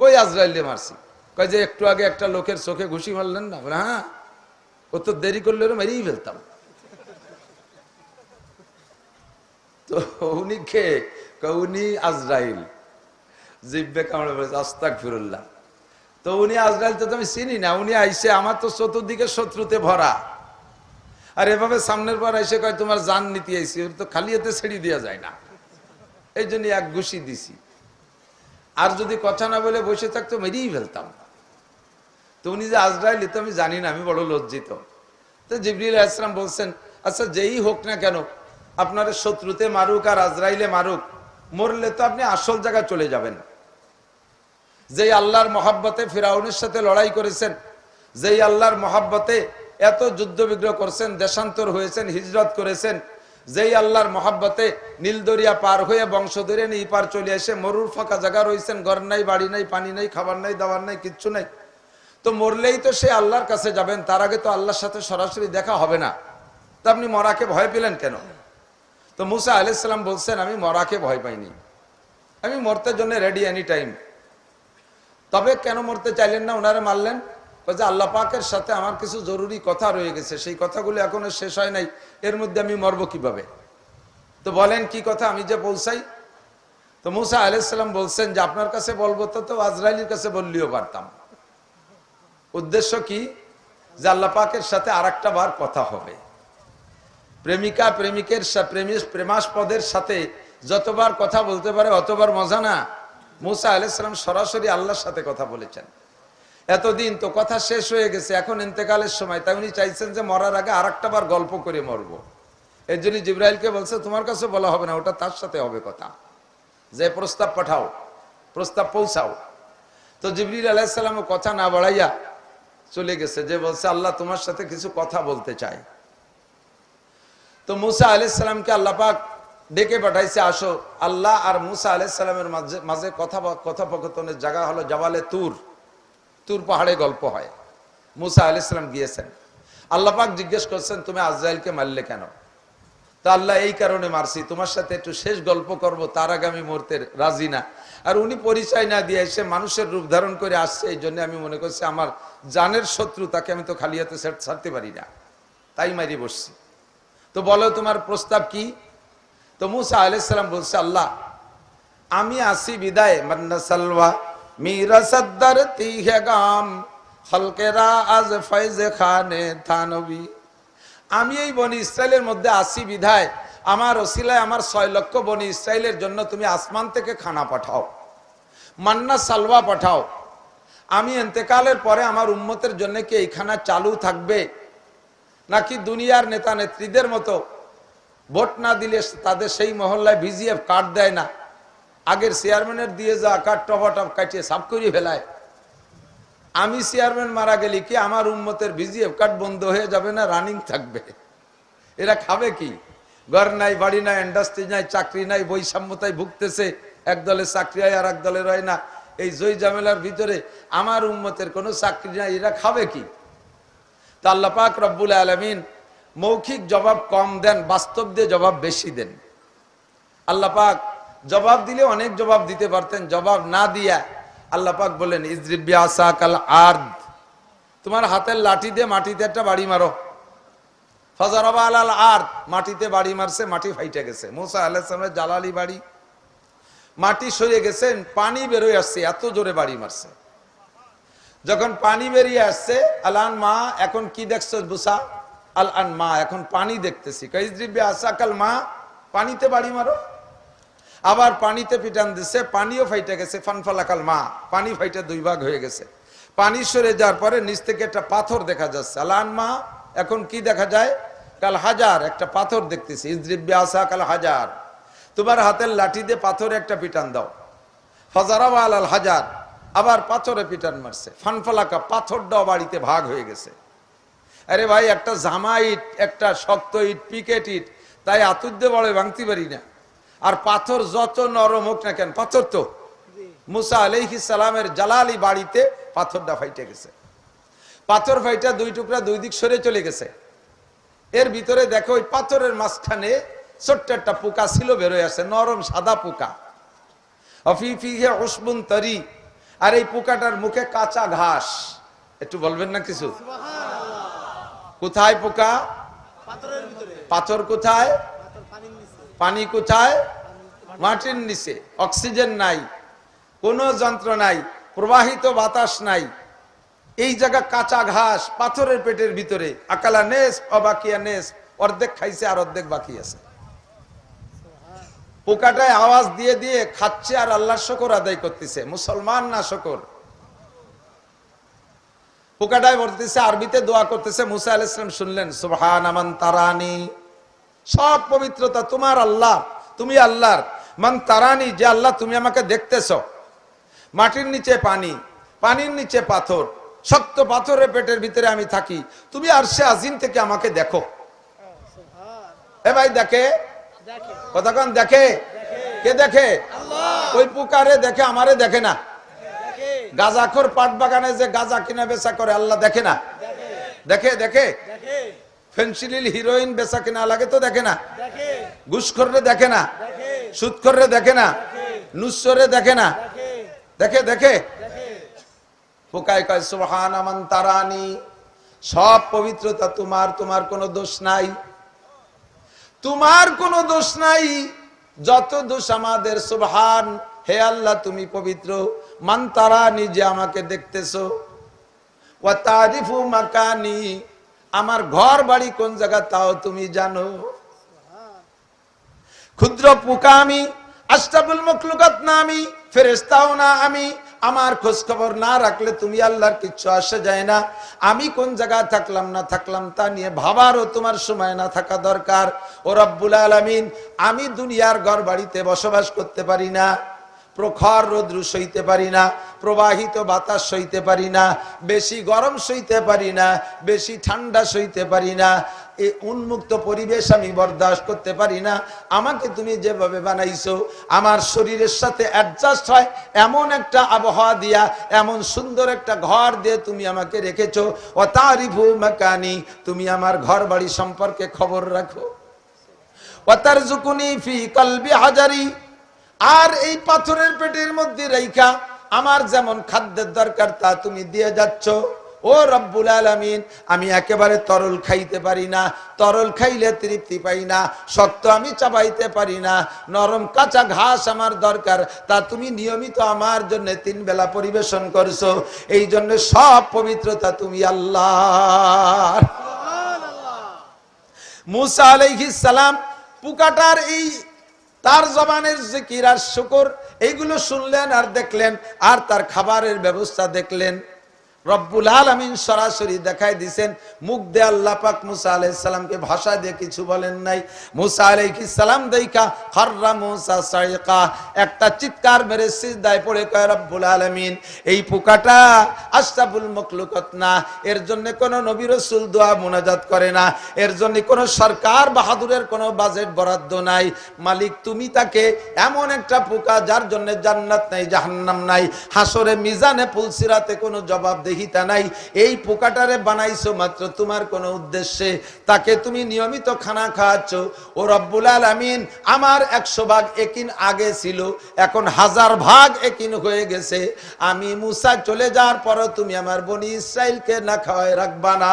কই আজরাইলে মারছি? কয় যে একটু আগে একটা লোকের চোখে ঘুষি মারলেন না? বলে হ্যাঁ, ও তো দেরি করলে মেরেই ফেলতাম। তো উনি কে? উনি আজরাইল। জিব্বে কামড়ে বলেছে আস্তাগফিরুল্লাহ। তো উনি আজরাইল তো আমি চিনি না, উনি আইসে আমার তো চতুর্দিকে শত্রুতে ভরা, আর এভাবে সামনের পর এসে কয় তোমার জান নীতি আইসি, ওর তো খালি হাতে ছেড়ে দেওয়া যায় না, এই জন্য এক ঘুষি দিছি। আর যদি কথা না বলে বসে থাকতো মেরেই ফেলতাম। তো উনি যে আজরাইল তো আমি জানি না, আমি বড় লজ্জিত। তো জিবরিল আলাইহিস সালাম বলছেন আচ্ছা যেই হোক না কেন, আপনার শত্রুতে মারুক আর আজরাইলে মারুক, মরলে তো আপনি আসল জায়গায় চলে যাবেন। যেই আল্লাহর মহাব্বতে ফিরাউনের সাথে লড়াই করেছেন, যেই আল্লাহর মহাব্বতে এত যুদ্ধ বিগ্রহ করছেন, দেশান্তর হয়েছেন, হিজরত করেছেন, যেই আল্লাহর মহাব্বতে নীলদরিয়া পার হয়ে বংশ ধরে এই পার চলে এসে মরুর ফাঁকা জায়গা রয়েছেন, ঘর নাই, বাড়ি নাই, পানি নাই, খাবার নাই, দাবার নাই, কিচ্ছু নাই, তো মরলেই তো সে আল্লাহর কাছে যাবেন, তার আগে তো আল্লাহর সাথে সরাসরি দেখা হবে না। তো আপনি মরাকে ভয় পেলেন কেন? তো মুসা আলাইহিস সালাম বলছেন আমি মরাকে ভয় পাইনি, আমি মরতে জন্য রেডি এনি টাইম। তবে কেন মরতে চাইলেন না? ওনারা মারলেন যে আল্লাহ পাকের সাথে আমার কিছু জরুরি কথা রয়ে গেছে, সেই কথাগুলো এখনো শেষ হয় নাই, এর মধ্যে আমি মরবো কিভাবে? তো বলেন কি কথা, আমি যে পৌঁছাই। তো মুসা আলাইহিস সালাম বলছেন যে আপনার কাছে বলবো তো আজরাইলের কাছে বললেও পারতাম। উদ্দেশ্য কি? যে আল্লাহ পাকের সাথে আরেকটা বার কথা হবে। প্রেমিকা প্রেমিকের প্রেমাস্পদের সাথে যতবার কথা বলতে পারে অতবার মজা না? মুসা আলাইহিস সালাম সরাসরি আল্লাহর সাথে কথা বলেছেন। এতদিন তো কথা শেষ হয়ে গেছে, এখন ইন্তেকালের সময়, তাই উনি চাইছেন যে মরার আগে আরেকটা বার গল্প করে মরবো। এর জন্য জিবরাইলকে বলছে তোমার কাছে বলা হবে না, ওটা তার সাথে হবে কথা, যে প্রস্তাব পাঠাও, প্রস্তাব পৌঁছাও। তো জিবরিল আলাইহিস সালাম কথা না বাড়াইয়া চলে গেছে, যে বলছে আল্লাহ তোমার সাথে কিছু কথা বলতে চাই। তো মুসা আলাইহিস সালামকে আল্লাহ পাক ডেকে পাঠাইছে, আসো। আল্লাহ আর মুসা আলাইহিস সালামের মাঝে কথোপকথনের জায়গা হলো জাবালে তুর, তুর পাহাড়ে গল্প হয়। মুসা আলাইহিস সালাম গিয়েছেন, আল্লাহ পাক জিজ্ঞেস করছেন তুমি আজরাইলকে মারলে কেন? তা আল্লাহ এই কারণে মারছি, তোমার সাথে একটু শেষ গল্প করব, তার আগে আমি মরতে রাজি না। আর উনি পরিচয় না দিয়ে এসে মানুষের রূপ ধারণ করে আসছে, এই জন্য আমি মনে করছি আমার জানের শত্রু, তাকে আমি তো খালি হাতে ছাড়তে পারি না, তাই মারি বসছি। তো বলো তোমার প্রস্তাব কি? তো মুসা আলাইহিস সালাম বলছে আল্লাহ আমি আসি বিদায় মান্না সালওয়া মিরা সদ্দার তিহে গাম খলকেরা আজ ফয়জে খানে থানবী। আমি এই বনি ইসরায়েলের মধ্যে আসি বিধায় আমার ওসিলায় আমার 6 লক্ষ বনি ইসরায়েলের জন্য তুমি আসমান থেকে খানা পাঠাও, মান্না সালওয়া পাঠাও। আমি ইন্তেকালের পরে আমার উম্মতের জন্য কি এই খানা চালু থাকবে, নাকি দুনিয়ার নেতা নেত্রীদের মতো ভোট না দিলে তাদের সেই মহল্লায় ভিজিএফ কার্ড দেয় না, আগের চেয়ারম্যানের দিয়ে যা কার্ড টপাটপ কাটিয়ে সাফ করে ফেলায়, আমি চেয়ারম্যান মারা গেলে কি আমার উম্মতের ভিজিএফ কার্ড বন্ধ হয়ে যাবে না, রানিং থাকবে? এরা খাবে কি? ঘর নাই, বাড়ি নাই, ইন্ডাস্ট্রি নাই, চাকরি নাই, বৈষম্যতায় ভুগতেছে, এক দলে চাকরি হয় আর এক দলের হয় না, এই জয় ঝামেলার ভিতরে আমার উম্মতের কোনো চাকরি নাই, এরা খাবে কি? তা আল্লাহ পাক রব্বুল আলামিন মৌখিক জবাব কম দেন, বাস্তব দিয়ে জবাব বেশি দেন। আল্লাহ পাক জবাব দিলে অনেক জবাব দিতে পারতেন, জবাব না দিয়া আল্লাহ পাক বলেন ইজরিব বিআসাকাল আরদ, তোমার হাতের লাঠি দিয়ে মাটিতে একটা বাড়ি মারো। ফাজারাবা আলাল আরদ, মাটিতে বাড়ি মারছে, মাটি ফাইটে গেছে। মুসা আলাইহিস সালামের জালালি বাড়ি, মাটি সরে গেছে, পানি বেরোয় আসছে, এত জোরে বাড়ি মারছে। যখন পানি বেরিয়ে আসছে, আলান মা, এখন কি দেখছো মুসা? আলান মা, এখন পানি দেখতেছি। ইজরিব বিআসাকাল মা, পানিতে বাড়ি মারো। আবার পানিতে পিটান দিছে, পানিও ফাইটে গেছে। ফানফালাকাল মা, পানি ফাইটে 2 ভাগ হয়ে গেছে। পানি সরে যাওয়ার পরে নিচ থেকে একটা পাথর দেখা যাচ্ছে। আলান মা, এখন কি দেখা যায়? কাল হাজার, একটা পাথর দেখতেছি। ইজরিব বিআসাকাল হাজার, তোমার হাতের লাঠি দিয়ে পাথরে একটা পিটান দাও। ফাজারাবা আলাল হাজার, আবার পাথরে পিটান মারছে। ফানফালাকা, পাথরটাও বাড়িতে ভাগ হয়ে গেছে। আরে ভাই, একটা জামা ইট, একটা শক্ত ইট, পিকেট ইট, তাই আতুর দিয়ে বড় ভাঙতে পারি না। আর পাথর যত নরম হোক না কেন, পাথর তো। মুসা আলাইহিস সালামের জালালি বাড়িতে পাথরটা ফাইটে গেছে। পাথর ফাইটা 2 টুকরা 2 দিক সরে চলে গেছে। এর ভিতরে দেখো ওই পাথরের মাঝখানে ছোট্ট একটা পোকা ছিল, বেরোয় আসে, নরম সাদা পোকা। অফিফিহে উসবুন তরি, আর এই পোকাটার মুখে কাঁচা ঘাস। একটু বলবেন না কিছু? কোথায় পোকা? পাথর কোথায়? পানি কোথায়? মাটির নিচে। অক্সিজেন নাই, কোনো যন্ত্র নাই, প্রবাহিত বাতাস নাই, এই জায়গা কাঁচা ঘাস পাথরের পেটের ভিতরে। আকালা নেস অবাকিয়া নেস, অর্ধেক খাইছে আর অর্ধেক বাকি আছে। পোকাটায় আওয়াজ দিয়ে দিয়ে খাচ্ছে আর আল্লাহর শুকর আদায় করতেছে। মুসলমান না শুকর। পোকাটায় বলতেছে, আরবিতে দোয়া করতেছে। মুসা আলাইহিস সালাম শুনলেন, সুবহান মান তারানি, সব পবিত্রতা তোমার আল্লাহ, তুমি আল্লাহর। মান তারানি, যে আল্লাহ তুমি আমাকে দেখতেছো। মাটির নিচে পানি, পানির নিচে পাথর, শক্ত পাথরের পেটের ভিতরে আমি থাকি, তুমি আরশে আজিম থেকে আমাকে দেখো। এ ভাই দেখে, কতক্ষণ দেখে? কে দেখে? ওই পোকারে দেখে, আমারে দেখে না। গাঁজাখোর পাট বাগানে যে গাঁজা কিনা বেচা করে, আল্লাহ দেখে না? দেখে দেখে। ফেন্সিডিল হিরোইন বেচা কিনা লাগে তো দেখে না? ঘুষখোররে দেখে না? সুদখোররে দেখে না? নুসরে দেখে না? দেখে দেখে। পোকায় কয় সুবহান মান তারানি, সব পবিত্রতা তোমার, তোমার কোনো দোষ নাই, তোমার কোনো দোষ নাই। যত দোষ আমাদের। সুবহান, হে আল্লাহ তুমি পবিত্র। মান তারানি, যে আমাকে দেখতেছো। ওয়া তারিফু মাকানি, আমার ঘর বাড়ি কোন জায়গা তাও তুমি জানো। ক্ষুদ্র পোকা আমি, আশরাফুল মাখলুকাত না আমি, ফেরেশতাও না আমি। আমার খোঁজ খবর না রাখলে তুমি আল্লাহর কিচ্ছু আসে যায় না। আমি কোন জায়গায় থাকলাম না থাকলাম তা নিয়ে ভাবারও তোমার সময় না থাকা দরকার। ও রব্বুল আলামিন, আমি দুনিয়ার ঘর বাড়িতে বসবাস করতে পারি না, প্রখর রৌদ্র সইতে পারি না, প্রবাহিত বাতাস সইতে পারি না, বেশি গরম সইতে পারি না, বেশি ঠান্ডা সইতে পারি না, এই উন্মুক্ত পরিবেশ আমি বরদাস্ত করতে পারি না। আমাকে তুমি যেভাবে বানাইছো, আমার শরীরের সাথে অ্যাডজাস্ট হয় এমন একটা আবহাওয়া দিয়া, এমন সুন্দর একটা ঘর দিয়ে তুমি আমাকে রেখেছো। ও তারিফু মাকানি, তুমি আমার ঘর বাড়ি সম্পর্কে খবর রাখো। ও তারজুকুনি ফি কলবি হাজারি, আর এই পাথরের পেটের মধ্যে রাইখা আমার যেমন খাদ্যের দরকার তা তুমি দিয়ে যাচ্ছ। ও রব্বুল আলামিন, আমি একেবারে তরল খাইতে পারি না, তরল খাইলে তৃপ্তি পাই না, শক্ত আমি চাবাইতে পারি না, নরম কাঁচা ঘাস আমার দরকার, তা তুমি নিয়মিত আমার জন্য 3 বেলা পরিবেশন করছো। এই জন্য সব পবিত্রতা তুমি আল্লাহ। মুসা আলাইহিস সালাম পোকাটার এই তার জবানের জিকির আর শুকর এইগুলো শুনলেন আর দেখলেন, আর তার খাবারের ব্যবস্থা দেখলেন। রব্বুল আলামিন সরাসরি দেখাই দিয়েছেন, মুখ দিয়ে আল্লাহ পাক মুসা আলাইহিস সালামকে ভাষা দিয়ে কিছু বলেন নাই। মুসা আলাইহিস সালাম দেখা খাররা মুসা সাইকা, একটা চিৎকার মেরে সিজদায় পড়ে কয়, রব্বুল আলামিন, এই পোকাটা আশরাফুল মাখলুকাত না, এর জন্য কোন নবী রাসূল দোয়া মুনাজাত করে না, এর জন্য কোন সরকার বাহাদুরের কোন বাজেট বরাদ্দ নাই। মালিক তুমি তাকে এমন একটা পোকা, যার জন্য জান্নাত নাই জাহান্নাম নাই, হাসরে মিজানে পুলসিরাতে কোনো জবাব দেহিতা নাই, এই পোকাটারে বানাইছো মাত্র তোমার কোন উদ্দেশ্যে, তাকে তুমি নিয়মিত খানা খাওয়াচ্ছ। ও রব্বুল আলামিন, আমার 100 ভাগ একিন আগে ছিল, এখন 1000 ভাগ একিন হয়ে গেছে। আমি মুসা চলে যাওয়ার পর তুমি আমার বনি ইসরাইলকে না খাওয়ায় রাখবা না।